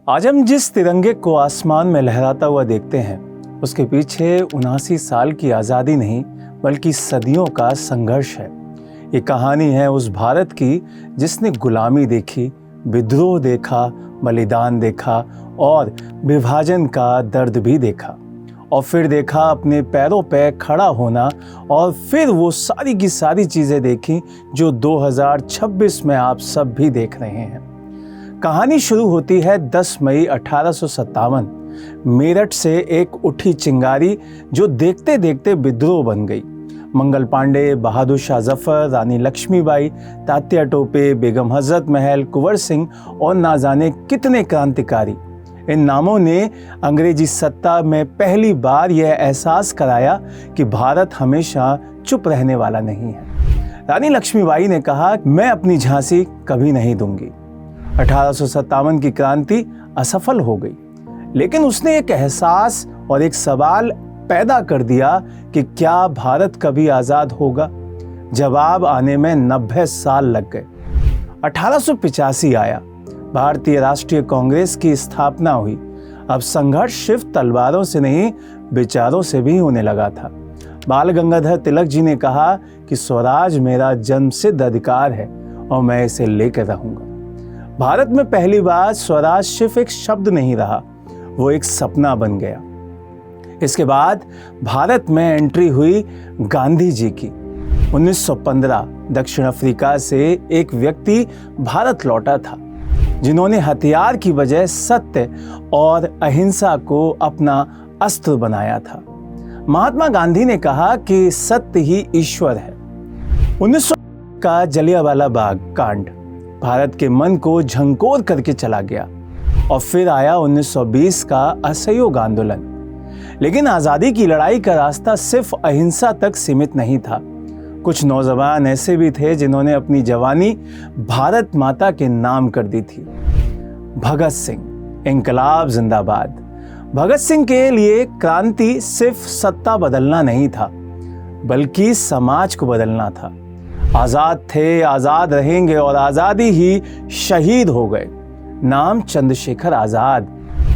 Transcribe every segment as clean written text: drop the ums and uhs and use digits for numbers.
आज हम जिस तिरंगे को आसमान में लहराता हुआ देखते हैं, उसके पीछे 79 साल की आज़ादी नहीं बल्कि सदियों का संघर्ष है। ये कहानी है उस भारत की जिसने गुलामी देखी, विद्रोह देखा, बलिदान देखा और विभाजन का दर्द भी देखा, और फिर देखा अपने पैरों पे खड़ा होना, और फिर वो सारी की सारी चीज़ें देखी जो 2026 में आप सब भी देख रहे हैं। कहानी शुरू होती है 10 मई 1857 मेरठ से एक उठी चिंगारी जो देखते देखते विद्रोह बन गई। मंगल पांडे, बहादुर शाह जफर, रानी लक्ष्मीबाई, तात्या टोपे, बेगम हजरत महल, कुंवर सिंह और ना जाने कितने क्रांतिकारी, इन नामों ने अंग्रेजी सत्ता में पहली बार यह एहसास कराया कि भारत हमेशा चुप रहने वाला नहीं है। रानी लक्ष्मीबाई ने कहा, मैं अपनी झांसी कभी नहीं दूंगी। 1857 की क्रांति असफल हो गई, लेकिन उसने एक एहसास और एक सवाल पैदा कर दिया कि क्या भारत कभी आजाद होगा। जवाब आने में 90 साल लग गए। 1885 आया, भारतीय राष्ट्रीय कांग्रेस की स्थापना हुई। अब संघर्ष सिर्फ तलवारों से नहीं, विचारों से भी होने लगा था। बाल गंगाधर तिलक जी ने कहा कि स्वराज मेरा जन्मसिद्ध अधिकार है और मैं इसे लेकर रहूंगा। भारत में पहली बार स्वराज सिर्फ एक शब्द नहीं रहा, वो एक सपना बन गया। इसके बाद भारत में एंट्री हुई गांधी जी की। 1915 दक्षिण अफ्रीका से एक व्यक्ति भारत लौटा था जिन्होंने हथियार की बजाय सत्य और अहिंसा को अपना अस्त्र बनाया था। महात्मा गांधी ने कहा कि सत्य ही ईश्वर है। 1900 का जलियांवाला बाग कांड भारत के मन को झंकोर करके चला गया, और फिर आया 1920 का असहयोग आंदोलन। लेकिन आज़ादी की लड़ाई का रास्ता सिर्फ अहिंसा तक सीमित नहीं था। कुछ नौजवान ऐसे भी थे जिन्होंने अपनी जवानी भारत माता के नाम कर दी थी। भगत सिंह, इंकलाब जिंदाबाद। भगत सिंह के लिए क्रांति सिर्फ सत्ता बदलना नहीं था, बल्कि समाज को बदलना था। आजाद थे, आजाद रहेंगे और आजादी ही शहीद हो गए। नाम चंद्रशेखर आजाद।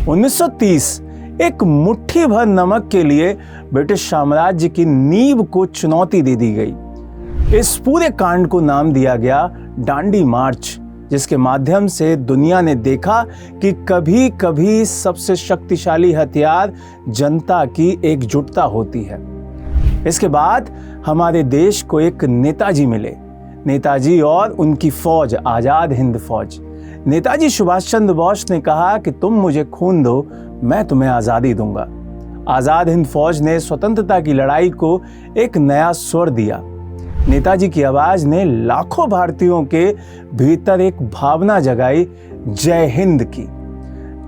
1930 एक मुट्ठी भर नमक के लिए ब्रिटिश साम्राज्य की नींव को चुनौती दे दी गई। इस पूरे कांड को नाम दिया गया डांडी मार्च, जिसके माध्यम से दुनिया ने देखा कि कभी कभी सबसे शक्तिशाली हथियार जनता की एकजुटता होती है। इसके बाद हमारे देश को एक नेताजी मिले, नेताजी और उनकी फौज, आजाद हिंद फौज। नेताजी सुभाष चंद्र बोस ने कहा कि तुम मुझे खून दो, मैं तुम्हें आजादी दूंगा। आजाद हिंद फौज ने स्वतंत्रता की लड़ाई को एक नया स्वर दिया। नेताजी की आवाज ने लाखों भारतीयों के भीतर एक भावना जगाई, जय हिंद की।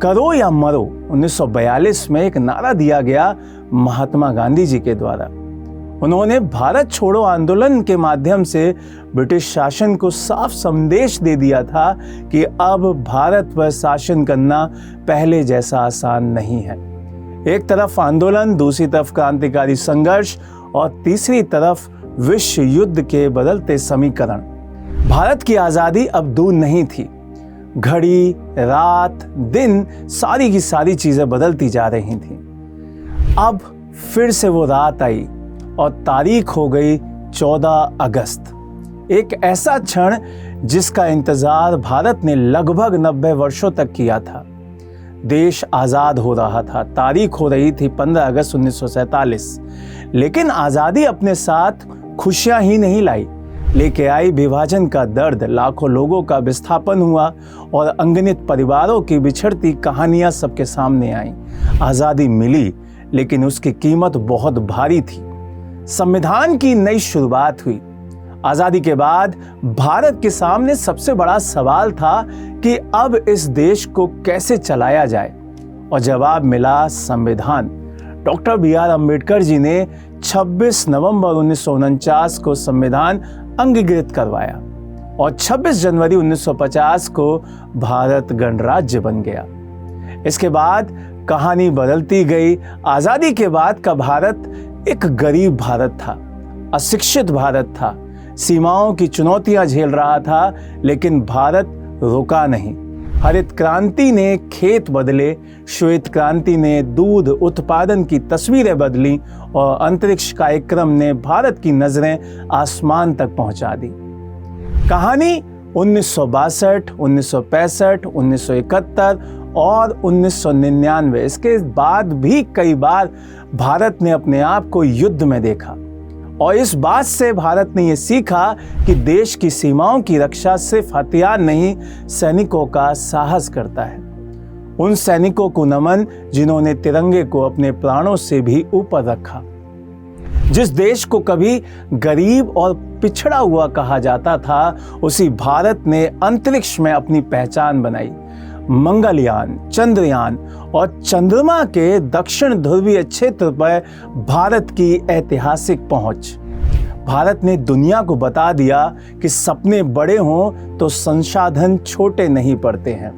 करो या मरो 1942 में एक नारा दिया गया महात्मा गांधी जी के द्वारा। उन्होंने भारत छोड़ो आंदोलन के माध्यम से ब्रिटिश शासन को साफ संदेश दे दिया था कि अब भारत पर शासन करना पहले जैसा आसान नहीं है। एक तरफ आंदोलन, दूसरी तरफ क्रांतिकारी संघर्ष और तीसरी तरफ विश्व युद्ध के बदलते समीकरण। भारत की आजादी अब दूर नहीं थी। घड़ी, रात, दिन, सारी की सारी चीजें बदलती जा रही थी। अब फिर से वो रात आई और तारीख हो गई 14 अगस्त। एक ऐसा क्षण जिसका इंतजार भारत ने लगभग 90 वर्षों तक किया था। देश आजाद हो रहा था। तारीख हो रही थी 15 अगस्त 1947। लेकिन आजादी अपने साथ खुशियां ही नहीं लाई, लेके आई विभाजन का दर्द। लाखों लोगों का विस्थापन हुआ और अनगिनत परिवारों की बिछड़ती कहानियां सबके सामने आई। आजादी मिली, लेकिन उसकी कीमत बहुत भारी थी। संविधान की नई शुरुआत हुई। आजादी के बाद भारत के सामने सबसे बड़ा सवाल था कि अब इस देश को कैसे चलाया जाए, और जवाब मिला संविधान। डॉक्टर BR अम्बेडकर जी ने 26 नवंबर 1949 को संविधान अंगीकृत करवाया और 26 जनवरी 1950 को भारत गणराज्य बन गया। इसके बाद कहानी बदलती गई। आजादी के बाद का भारत एक गरीब भारत था, अशिक्षित भारत था, सीमाओं की चुनौतियां झेल रहा था, लेकिन भारत रुका नहीं। हरित क्रांति ने खेत बदले, श्वेत क्रांति ने दूध उत्पादन की तस्वीरें बदली और अंतरिक्ष कार्यक्रम ने भारत की नजरें आसमान तक पहुंचा दी। कहानी 1962, 1965, 1971 और 1999, इसके बाद भी कई बार भारत ने अपने आप को युद्ध में देखा और इस बात से भारत ने यह सीखा कि देश की सीमाओं की रक्षा सिर्फ हथियार नहीं, सैनिकों का साहस करता है। उन सैनिकों को नमन जिन्होंने तिरंगे को अपने प्राणों से भी ऊपर रखा। जिस देश को कभी गरीब और पिछड़ा हुआ कहा जाता था, उसी भारत ने अंतरिक्ष में अपनी पहचान बनाई। मंगलयान, चंद्रयान और चंद्रमा के दक्षिण ध्रुवीय क्षेत्र पर भारत की ऐतिहासिक पहुंच। भारत ने दुनिया को बता दिया कि सपने बड़े हों तो संसाधन छोटे नहीं पड़ते हैं।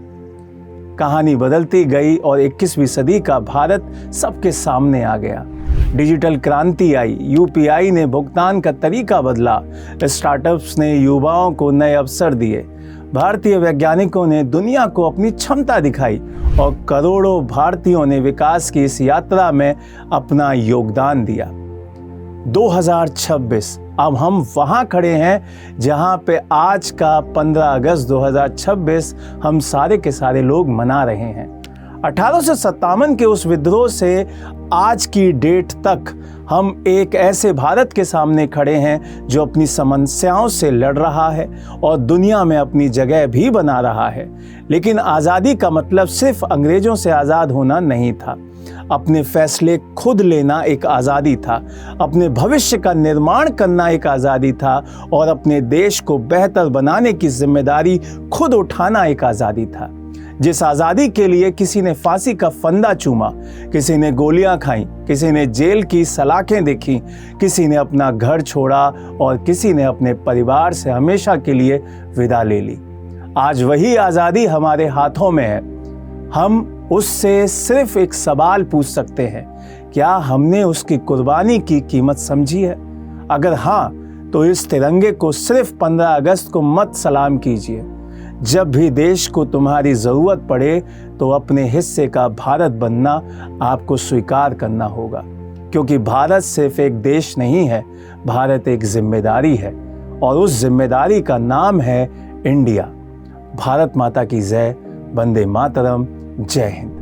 कहानी बदलती गई और 21वीं सदी का भारत सबके सामने आ गया। डिजिटल क्रांति आई, यूपीआई ने भुगतान का तरीका बदला, स्टार्टअप्स ने युवाओं को नए अवसर दिए, भारतीय वैज्ञानिकों ने दुनिया को अपनी क्षमता दिखाई और करोड़ों भारतीयों ने विकास की इस यात्रा में अपना योगदान दिया। 2026, अब हम वहां खड़े हैं जहां पे आज का 15 अगस्त 2026 हम सारे के सारे लोग मना रहे हैं। 1857 के उस विद्रोह से आज की डेट तक हम एक ऐसे भारत के सामने खड़े हैं जो अपनी समस्याओं से लड़ रहा है और दुनिया में अपनी जगह भी बना रहा है। लेकिन आज़ादी का मतलब सिर्फ अंग्रेजों से आज़ाद होना नहीं था। अपने फैसले खुद लेना एक आज़ादी था, अपने भविष्य का निर्माण करना एक आज़ादी था और अपने देश को बेहतर बनाने की जिम्मेदारी खुद उठाना एक आज़ादी था। जिस आज़ादी के लिए किसी ने फांसी का फंदा चूमा, किसी ने गोलियां खाई, किसी ने जेल की सलाखें देखी, किसी ने अपना घर छोड़ा और किसी ने अपने परिवार से हमेशा के लिए विदा ले ली। आज वही आज़ादी हमारे हाथों में है। हम उससे सिर्फ एक सवाल पूछ सकते हैं, क्या हमने उसकी कुर्बानी की कीमत समझी है? अगर हाँ, तो इस तिरंगे को सिर्फ 15 अगस्त को मत सलाम कीजिए। जब भी देश को तुम्हारी ज़रूरत पड़े तो अपने हिस्से का भारत बनना आपको स्वीकार करना होगा, क्योंकि भारत सिर्फ एक देश नहीं है, भारत एक जिम्मेदारी है और उस जिम्मेदारी का नाम है इंडिया। भारत माता की जय। वंदे मातरम। जय हिंद।